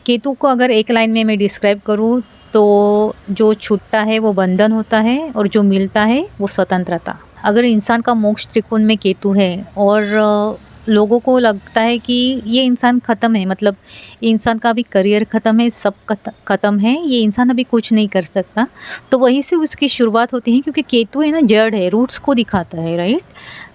केतु को अगर एक लाइन में मैं डिस्क्राइब करूँ तो जो छूटता है वो बंधन होता है और जो मिलता है वो स्वतंत्रता। अगर इंसान का मोक्ष त्रिकोण में केतु है और लोगों को लगता है कि ये इंसान ख़त्म है, मतलब ये इंसान का अभी करियर ख़त्म है, सब ख़त्म है, ये इंसान अभी कुछ नहीं कर सकता, तो वहीं से उसकी शुरुआत होती है। क्योंकि केतु है ना, जड़ है, रूट्स को दिखाता है, राइट।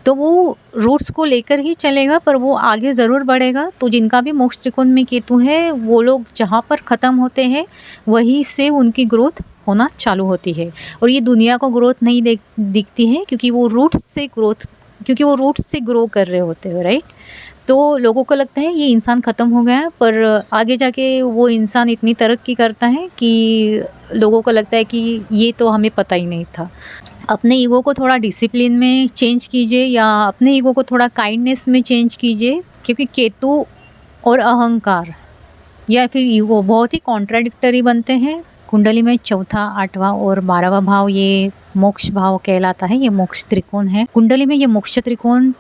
तो वो रूट्स को लेकर ही चलेगा, पर वो आगे ज़रूर बढ़ेगा। तो जिनका भी मोक्ष त्रिकोण में केतु है, वो लोग जहाँ पर ख़त्म होते हैं वहीं से उनकी ग्रोथ होना चालू होती है। और ये दुनिया को ग्रोथ नहीं दिखती है, क्योंकि वो रूट्स से ग्रो कर रहे होते हैं, राइट। तो लोगों को लगता है ये इंसान ख़त्म हो गया है, पर आगे जाके वो इंसान इतनी तरक्की करता है कि लोगों को लगता है कि ये तो हमें पता ही नहीं था। अपने ईगो को थोड़ा डिसिप्लिन में चेंज कीजिए, या अपने ईगो को थोड़ा काइंडनेस में चेंज कीजिए, क्योंकि केतु और अहंकार या फिर ईगो बहुत ही कॉन्ट्राडिक्टरी बनते हैं। कुंडली में चौथा, 8वां और 12वां भाव ये मोक्ष भाव कहलाता है, ये मोक्ष त्रिकोण है। कुंडली में ये मोक्ष त्रिकोण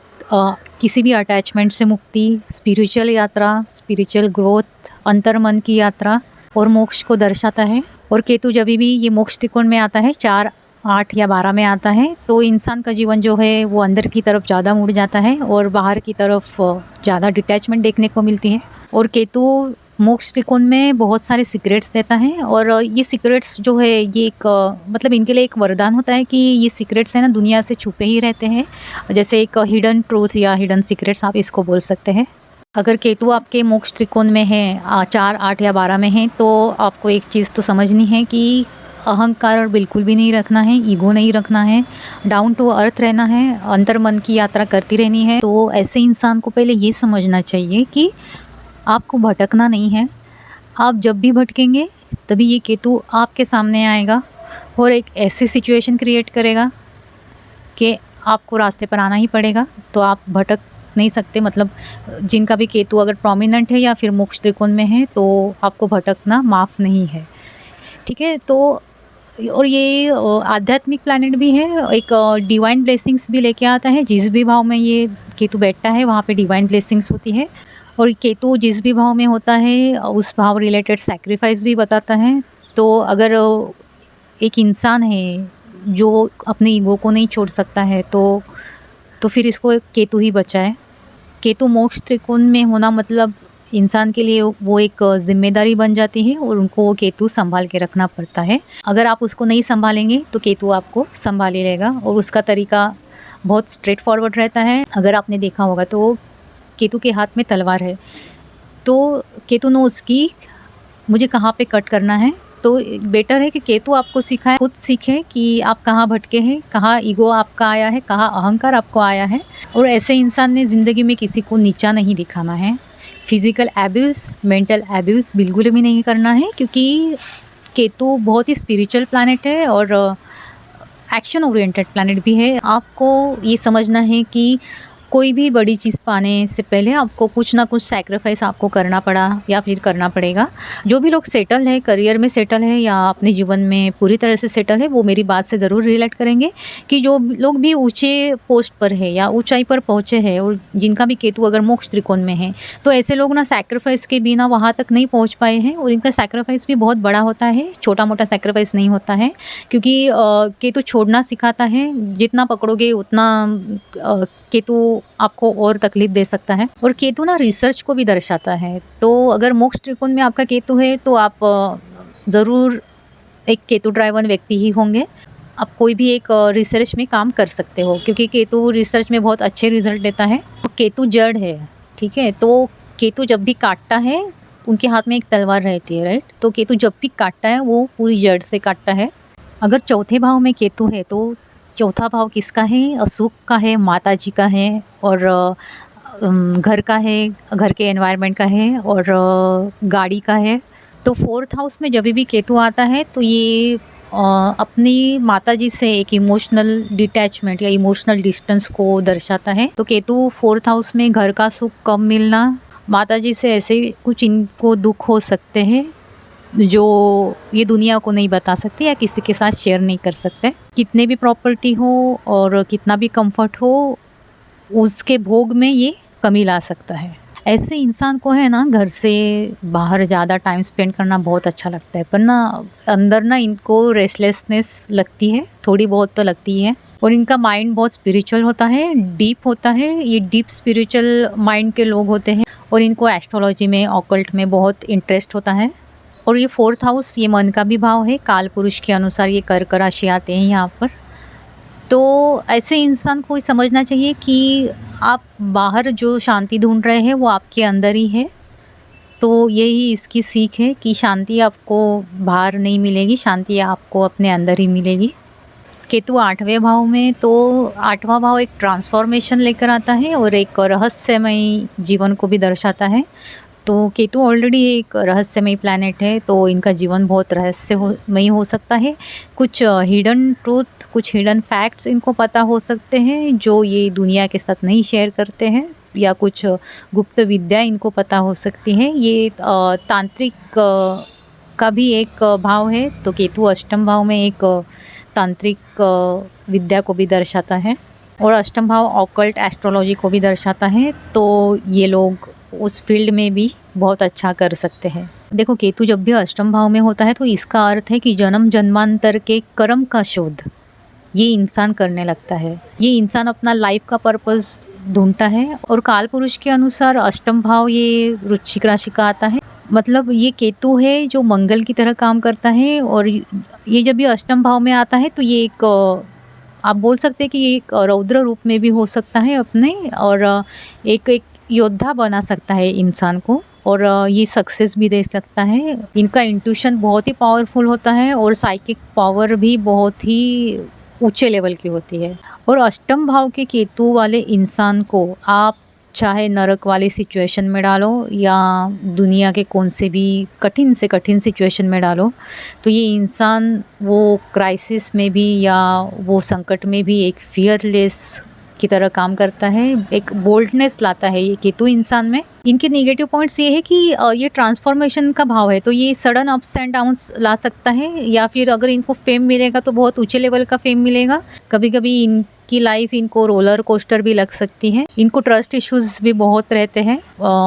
किसी भी अटैचमेंट से मुक्ति, स्पिरिचुअल यात्रा, स्पिरिचुअल ग्रोथ, अंतर्मन की यात्रा और मोक्ष को दर्शाता है। और केतु जब भी ये मोक्ष त्रिकोण में आता है, 4, 8 या 12 में आता है, तो इंसान का जीवन जो है वो अंदर की तरफ ज़्यादा मुड़ जाता है और बाहर की तरफ ज़्यादा डिटैचमेंट देखने को मिलती है। और केतु मोक्ष त्रिकोण में बहुत सारे सीक्रेट्स देता है, और ये सीक्रेट्स जो है ये एक मतलब इनके लिए एक वरदान होता है कि ये सीक्रेट्स है ना दुनिया से छुपे ही रहते हैं, जैसे एक हिडन ट्रूथ या हिडन सीक्रेट्स आप इसको बोल सकते हैं। अगर केतु आपके मोक्ष त्रिकोण में है, 4, 8 या 12 में है, तो आपको एक चीज़ तो समझनी है कि अहंकार बिल्कुल भी नहीं रखना है, ईगो नहीं रखना है, डाउन टू अर्थ रहना है, अंतर्मन की यात्रा करती रहनी है। तो ऐसे इंसान को पहले ये समझना चाहिए कि आपको भटकना नहीं है। आप जब भी भटकेंगे तभी ये केतु आपके सामने आएगा और एक ऐसी सिचुएशन क्रिएट करेगा कि आपको रास्ते पर आना ही पड़ेगा। तो आप भटक नहीं सकते, मतलब जिनका भी केतु अगर प्रोमिनेंट है या फिर मोक्ष त्रिकोण में है तो आपको भटकना माफ़ नहीं है, ठीक है। तो और ये आध्यात्मिक प्लैनेट भी है, एक डिवाइन ब्लेसिंग्स भी लेके आता है। जिस भी भाव में ये केतु बैठता है वहाँ पे डिवाइन ब्लेसिंग्स होती है। और केतु जिस भी भाव में होता है उस भाव रिलेटेड सैक्रिफाइस भी बताता है। तो अगर एक इंसान है जो अपने ईगो को नहीं छोड़ सकता है तो फिर इसको केतु ही बचाए। केतु मोक्ष त्रिकोण में होना मतलब इंसान के लिए वो एक जिम्मेदारी बन जाती है और उनको वो केतु संभाल के रखना पड़ता है। अगर आप उसको नहीं संभालेंगे तो केतु आपको संभाल ही लेगा, और उसका तरीका बहुत स्ट्रेट फॉरवर्ड रहता है। अगर आपने देखा होगा तो केतु के हाथ में तलवार है, तो केतु ने उसकी मुझे कहाँ पे कट करना है। तो बेटर है कि केतु आपको सिखाए, खुद सीखे कि आप कहाँ भटके हैं, कहाँ ईगो आपका आया है, कहाँ अहंकार आपको आया है। और ऐसे इंसान ने ज़िंदगी में किसी को नीचा नहीं दिखाना है। फिज़िकल एब्यूज़, मेंटल एब्यूज़ बिल्कुल भी नहीं करना है, क्योंकि केतु बहुत ही स्पिरिचुअल प्लैनेट है और एक्शन ओरिएंटेड प्लैनेट भी है। आपको ये समझना है कि कोई भी बड़ी चीज़ पाने से पहले आपको कुछ ना कुछ सैक्रिफाइस आपको करना पड़ा या फिर करना पड़ेगा। जो भी लोग सेटल है, करियर में सेटल है या अपने जीवन में पूरी तरह से सेटल है, वो मेरी बात से ज़रूर रिलेट करेंगे कि जो लोग भी ऊंचे पोस्ट पर है या ऊंचाई पर पहुँचे हैं और जिनका भी केतु अगर मोक्ष त्रिकोण में है, तो ऐसे लोग ना सैक्रिफाइस के बिना वहाँ तक नहीं पहुँच पाए हैं। और इनका सैक्रिफाइस भी बहुत बड़ा होता है, छोटा मोटा सैक्रिफाइस नहीं होता है, क्योंकि केतु छोड़ना सिखाता है। जितना पकड़ोगे उतना केतु आपको और तकलीफ दे सकता है। और केतु ना रिसर्च को भी दर्शाता है। तो अगर मोक्ष त्रिकोण में आपका केतु है तो आप ज़रूर एक केतु ड्राइवन व्यक्ति ही होंगे। आप कोई भी एक रिसर्च में काम कर सकते हो, क्योंकि केतु रिसर्च में बहुत अच्छे रिजल्ट देता है। केतु जड़ है, ठीक है। तो केतु जब भी काटता है, उनके हाथ में एक तलवार रहती है, राइट। तो केतु जब भी काटता है वो पूरी जड़ से काटता है। अगर चौथे भाव में केतु है तो चौथा भाव किसका है? सुख का है, माता जी का है, और घर का है, घर के एनवायरनमेंट का है, और गाड़ी का है। तो 4th हाउस में जब भी केतु आता है तो ये अपनी माता जी से एक इमोशनल डिटैचमेंट या इमोशनल डिस्टेंस को दर्शाता है। तो केतु 4th हाउस में घर का सुख कम मिलना, माता जी से ऐसे कुछ इनको दुख हो सकते हैं जो ये दुनिया को नहीं बता सकते या किसी के साथ शेयर नहीं कर सकते। कितने भी प्रॉपर्टी हो और कितना भी कंफर्ट हो, उसके भोग में ये कमी ला सकता है। ऐसे इंसान को है ना घर से बाहर ज़्यादा टाइम स्पेंड करना बहुत अच्छा लगता है, पर ना अंदर ना इनको रेस्टलेसनेस लगती है, थोड़ी बहुत तो लगती है। और इनका माइंड बहुत स्पिरिचुअल होता है, डीप होता है। ये डीप स्पिरिचुअल माइंड के लोग होते हैं और इनको एस्ट्रोलॉजी में, ऑकल्ट में बहुत इंटरेस्ट होता है। और ये 4th हाउस ये मन का भी भाव है। काल पुरुष के अनुसार ये कर्क राशि आते हैं यहाँ पर। तो ऐसे इंसान को समझना चाहिए कि आप बाहर जो शांति ढूंढ रहे हैं वो आपके अंदर ही है। तो यही इसकी सीख है कि शांति आपको बाहर नहीं मिलेगी, शांति आपको अपने अंदर ही मिलेगी। केतु 8वें भाव में, तो 8वां भाव एक ट्रांसफॉर्मेशन लेकर आता है और एक रहस्यमय जीवन को भी दर्शाता है। तो केतु ऑलरेडी एक रहस्यमय प्लैनेट है, तो इनका जीवन बहुत रहस्यमयी हो सकता है। कुछ हिडन ट्रूथ, कुछ हिडन फैक्ट्स इनको पता हो सकते हैं जो ये दुनिया के साथ नहीं शेयर करते हैं, या कुछ गुप्त विद्या इनको पता हो सकती है। ये तांत्रिक का भी एक भाव है, तो केतु अष्टम भाव में एक तांत्रिक विद्या को भी दर्शाता है और अष्टम भाव ऑकल्ट एस्ट्रोलॉजी को भी दर्शाता है। तो ये लोग उस फील्ड में भी बहुत अच्छा कर सकते हैं। देखो, केतु जब भी अष्टम भाव में होता है तो इसका अर्थ है कि जन्म जन्मांतर के कर्म का शोध ये इंसान करने लगता है। ये इंसान अपना लाइफ का पर्पस ढूंढता है। और काल पुरुष के अनुसार अष्टम भाव ये वृश्चिक राशि का आता है। मतलब ये केतु है जो मंगल की तरह काम करता है, और ये जब भी अष्टम भाव में आता है तो ये एक आप बोल सकते हैं कि ये एक रौद्र रूप में भी हो सकता है अपने, और एक योद्धा बना सकता है इंसान को, और ये सक्सेस भी दे सकता है। इनका इंट्यूशन बहुत ही पावरफुल होता है और साइकिक पावर भी बहुत ही ऊंचे लेवल की होती है। और अष्टम भाव के केतु वाले इंसान को आप चाहे नरक वाली सिचुएशन में डालो या दुनिया के कौन से भी कठिन से कठिन सिचुएशन में डालो, तो ये इंसान वो क्राइसिस में भी या वो संकट में भी एक फियरलेस की तरह काम करता है, एक बोल्डनेस लाता है ये केतु इंसान में। इनके नेगेटिव पॉइंट्स ये है कि ये ट्रांसफॉर्मेशन का भाव है, तो ये सडन अप्स एंड डाउन्स ला सकता है, या फिर अगर इनको फेम मिलेगा तो बहुत ऊंचे लेवल का फेम मिलेगा। कभी कभी इनकी लाइफ इनको रोलर कोस्टर भी लग सकती है। इनको ट्रस्ट इश्यूज भी बहुत रहते हैं।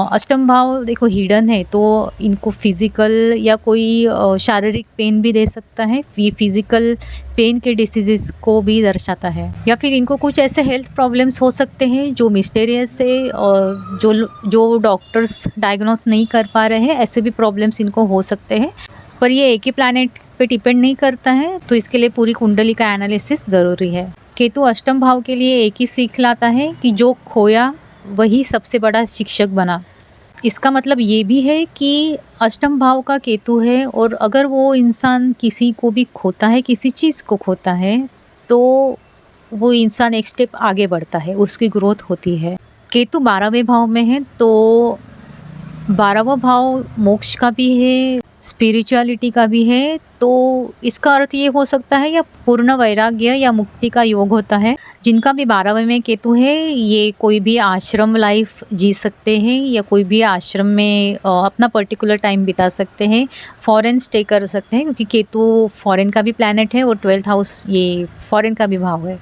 अष्टम भाव देखो हिडन है, तो इनको फिजिकल या कोई शारीरिक पेन भी दे सकता है। ये फिजिकल पेन के डिसीजेस को भी दर्शाता है, या फिर इनको कुछ ऐसे हेल्थ प्रॉब्लम्स हो सकते हैं जो मिस्टीरियस है और जो डॉक्टर्स डायग्नोस नहीं कर पा रहे हैं, ऐसे भी प्रॉब्लम्स इनको हो सकते हैं। पर ये एक ही प्लैनेट पे डिपेंड नहीं करता है, तो इसके लिए पूरी कुंडली का एनालिसिस ज़रूरी है। केतु अष्टम भाव के लिए एक ही सीख लाता है कि जो खोया वही सबसे बड़ा शिक्षक बना। इसका मतलब ये भी है कि अष्टम भाव का केतु है, और अगर वो इंसान किसी को भी खोता है, किसी चीज़ को खोता है, तो वो इंसान एक स्टेप आगे बढ़ता है, उसकी ग्रोथ होती है। केतु 12वें भाव में है, तो 12वां भाव मोक्ष का भी है, स्पिरिचुअलिटी का भी है। तो इसका अर्थ ये हो सकता है या पूर्ण वैराग्य या मुक्ति का योग होता है। जिनका भी 12वें में केतु है, ये कोई भी आश्रम लाइफ जी सकते हैं, या कोई भी आश्रम में अपना पर्टिकुलर टाइम बिता सकते हैं, फॉरेन स्टे कर सकते हैं, क्योंकि केतु फॉरेन का भी प्लैनेट है और 12th हाउस ये फॉरेन का भी भाव है।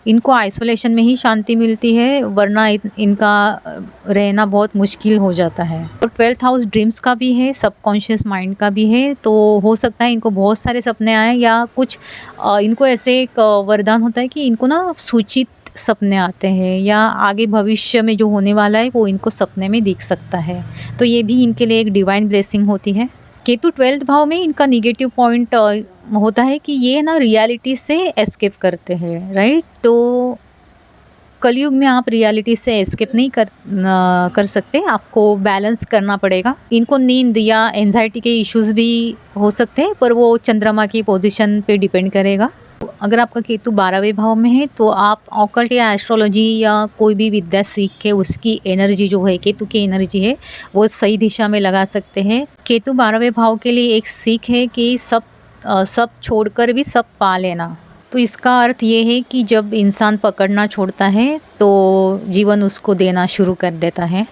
इनको आइसोलेशन में ही शांति मिलती है, वरना इनका रहना बहुत मुश्किल हो जाता है। और 12th हाउस ड्रीम्स का भी है, सबकॉन्शियस माइंड का भी है, तो हो सकता है इनको बहुत सारे सपने आए, या कुछ इनको ऐसे एक वरदान होता है कि इनको ना सूचित सपने आते हैं, या आगे भविष्य में जो होने वाला है वो इनको सपने में दिख सकता है। तो ये भी इनके लिए एक डिवाइन ब्लेसिंग होती है। केतु 12th भाव में इनका नेगेटिव पॉइंट होता है कि ये ना रियलिटी से एस्केप करते हैं, राइट। तो कलयुग में आप रियलिटी से एस्केप नहीं कर सकते, आपको बैलेंस करना पड़ेगा। इनको नींद या एंजाइटी के इश्यूज भी हो सकते हैं, पर वो चंद्रमा की पोजीशन पे डिपेंड करेगा। अगर आपका केतु 12वें भाव में है, तो आप ऑकल्ट या एस्ट्रोलॉजी या कोई भी विद्या सीख के उसकी एनर्जी जो है, केतु की एनर्जी है, वो सही दिशा में लगा सकते हैं। केतु 12वें भाव के लिए एक सीख है कि सब छोड़कर भी सब पा लेना। तो इसका अर्थ ये है कि जब इंसान पकड़ना छोड़ता है तो जीवन उसको देना शुरू कर देता है।